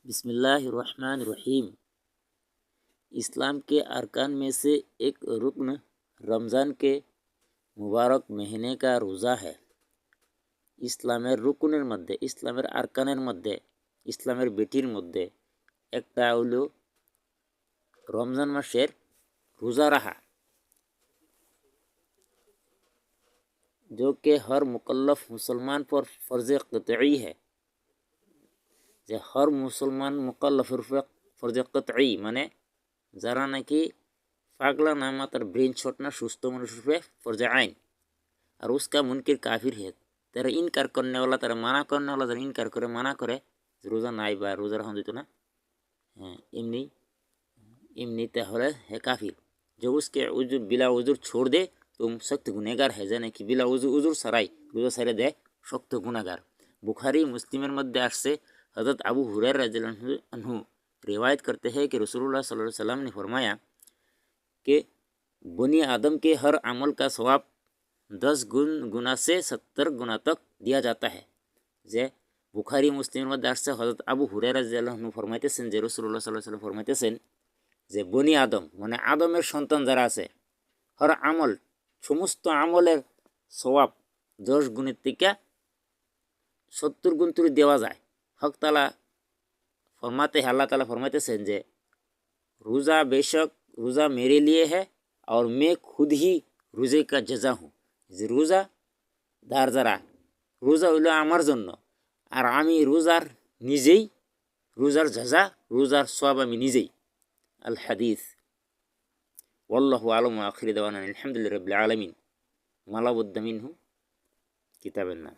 बिस्मिल्लाहिर्रहमानिर्रहीम। इस्लाम के अरकान में से एक रुकन रमज़ान के मुबारक महीने का रोज़ा है। इस्लामेर रुकुनेर मध्य इस्लामेर आरकानेर मध्य इस्लामेर बेटिर मध्य एकटा हलो रमज़ान मासेर रोज़ा रहा, जो कि हर मुकल्लफ मुसलमान पर फ़र्ज़ क़तई है। যে हर मुसलमान मुकल्लफेर फर्ज कतई माने যারা নাকি पागला ना मात्र ब्रेन शॉट ना सुस्त मनुष्य फर्ज आइन और उसका मुनकिर काफिर है। तेरा इनकार करने वाला तेरा माना करने वाला जरा इनकार करे माना करे रोज़ा नाई बा रोज़ा रखा दितो ना इमनी इमनी ताहले है काफिर। जो उसके उजुर बिला उजुर छोड़ दे तुम सख्त गुनहगार है। जाने कि बिला उजुर सराई रोज़ा सारे दे सख्त गुनहगार। बुखारी मुस्लिमेर मध्य आससे हज़रत अबू हुरैरा रज़ियल्लाहु अन्हु रिवायत करते हैं कि रसूलुल्लाह सल्लल्लाहु अलैहि वसल्लम ने फरमाया कि बनी आदम के हर अमल का सवाब 10 गुना से 70 गुना तक दिया जाता है। जे बुखारी मुस्लिम मध्य आससे हज़रत अबू हुरैरा रज़ियल्लाहु अन्हु फरमाइतेছেন যে रसूलुल्लाह सल्लल्लाहु अलैहि वसल्लम फरमाइतेছেন যে बनी आदम माने आदमेर सन्तान যারা আছে हर আমল समस्त আমলের सवाब 10 गुণের থেকে 70 गुण তুলে দেওয়া যায়। हक ताला फरमाते हैं अल्लाह ताला फरमाइतेছেন जे रोज़ा बेशक रोज़ा मेरे लिए है और मैं खुद ही रोज़े का जजा हूँ। जे रोज़ा दार যারা रोज़ा হইল আমার জন্য আর আমি রোজার নিজেই রোজার জাযা রোজার সওয়াব আমি নিজেই। আল হাদিস ওয়াল্লাহু আলাম ওয়া আখির দাওয়ানা আলহামদুলিল্লাহি রাব্বিল আলামিন। মালা বুদ্দা মিনহু কিতাবের নাম।